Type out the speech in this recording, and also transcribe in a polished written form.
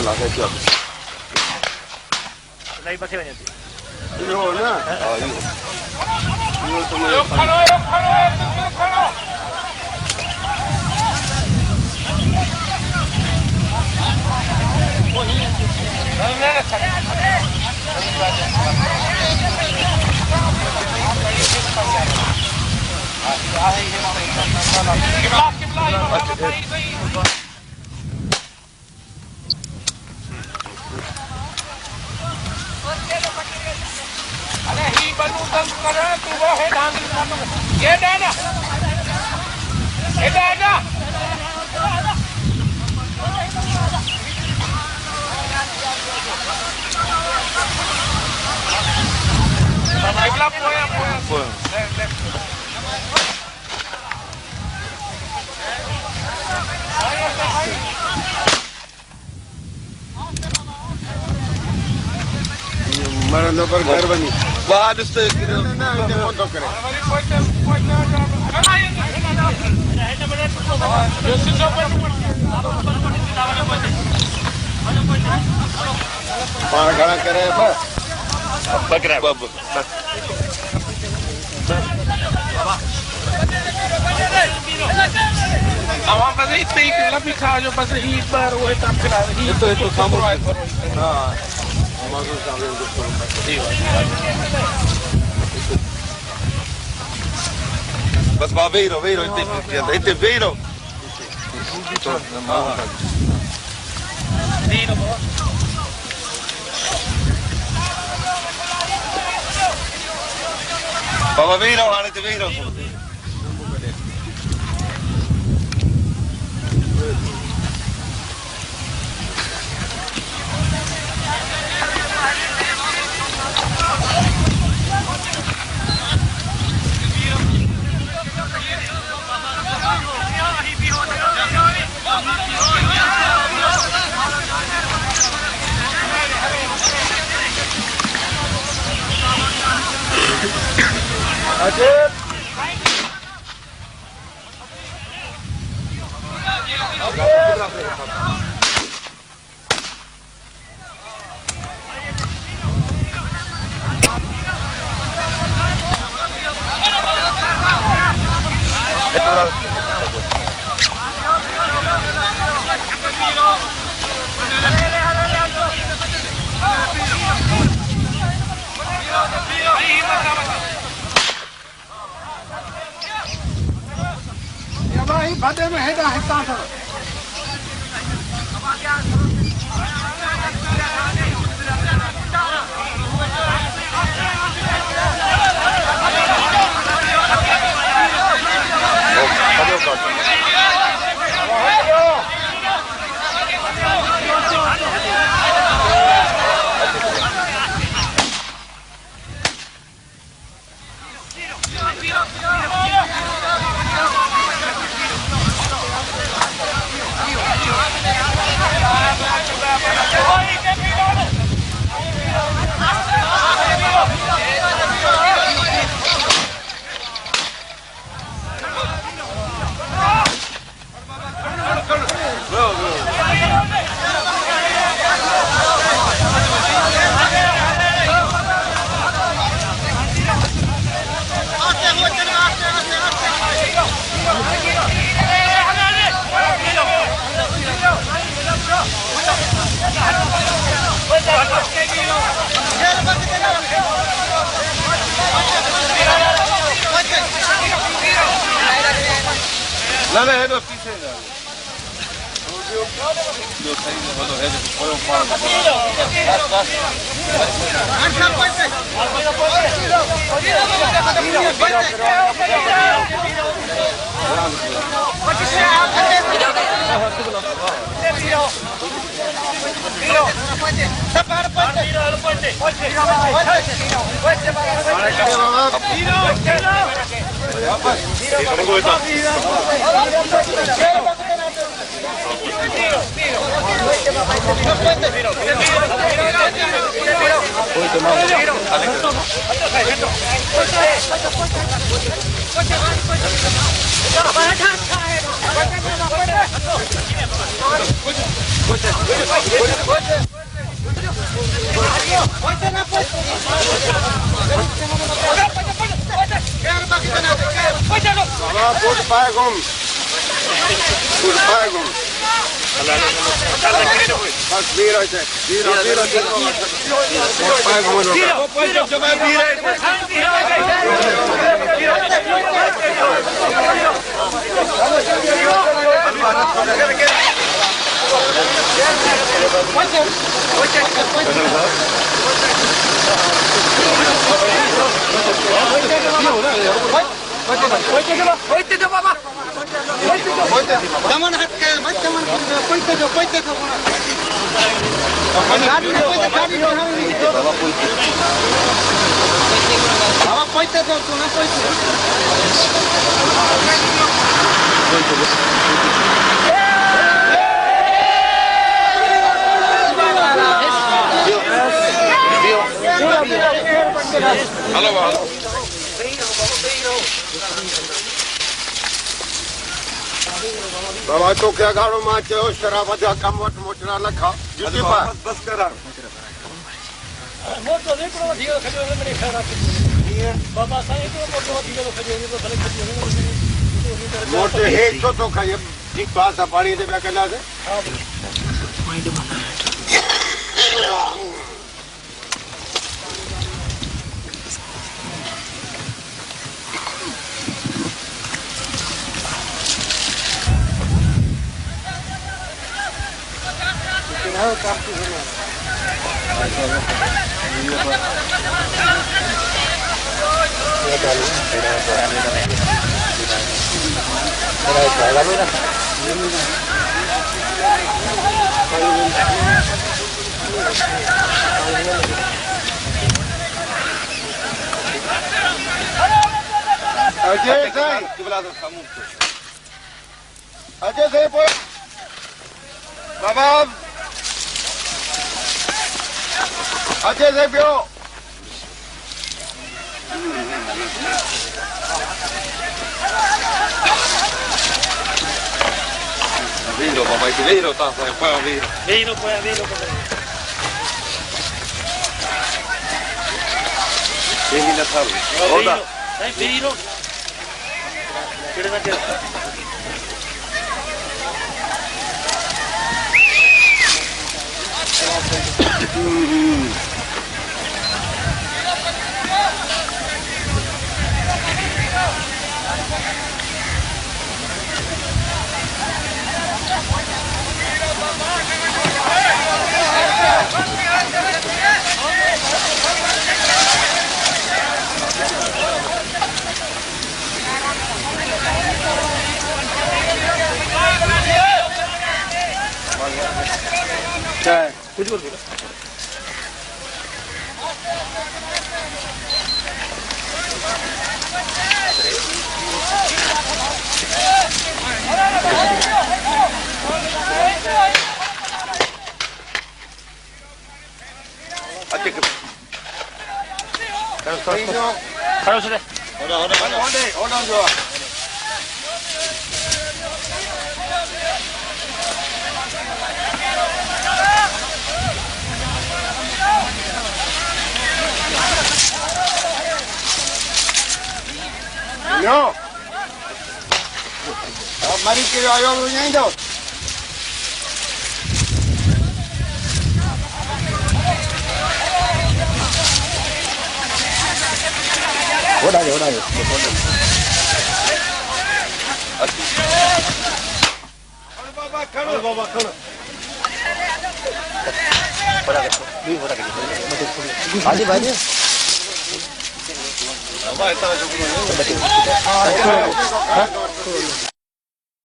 लागे क्या नहीं बचे बने थे यो ना यो तो मैं खड़ो अरे ही बनू तंग कर तू वो है डांग ये डाना पोया मरने पर घर बनी बाद से ना फोन तो करे पार खड़ा करे बस बकरा बब आवाम बस इतने ही लंबी खा जो बस ही पर वो काम करा ही तो सामने हां मौजूद सामने बस veiro este veiro Baba veiro haane te veiro Ajib भाई भदे में हेडा हिस्सा था No, es lo que hice. Yo sei, quando é que foi um paro. What? Good Pagum. Good Pagum. Bas bir ayda. Bir बाबा तो क्या गाड़ो मां चयो शराब जा कम वट मोचरा लखा जुटी पा बस करा मोटो निकरो वठी वियो खजो हिन में ख़ैर आहे बाबा साईं को मोटो वठी वियो खजो हिन में भले खजो मोटे हे छो तो खाई ठीक पास पानी दे कना से अजय साईं अजय साईं पोइ बाबा अजय साईं पियो Viro, papá, que viro, tá? Põe o viro. Viro, põe viro. Ele ainda sabe. Roda. Sai viro. Tira daqui. क्या है कुछ बोल खड़ो से होना जो No. Mari que yo yendo. Hola, hola. Baba, khalo. Hadi hadi. Baba, esta vez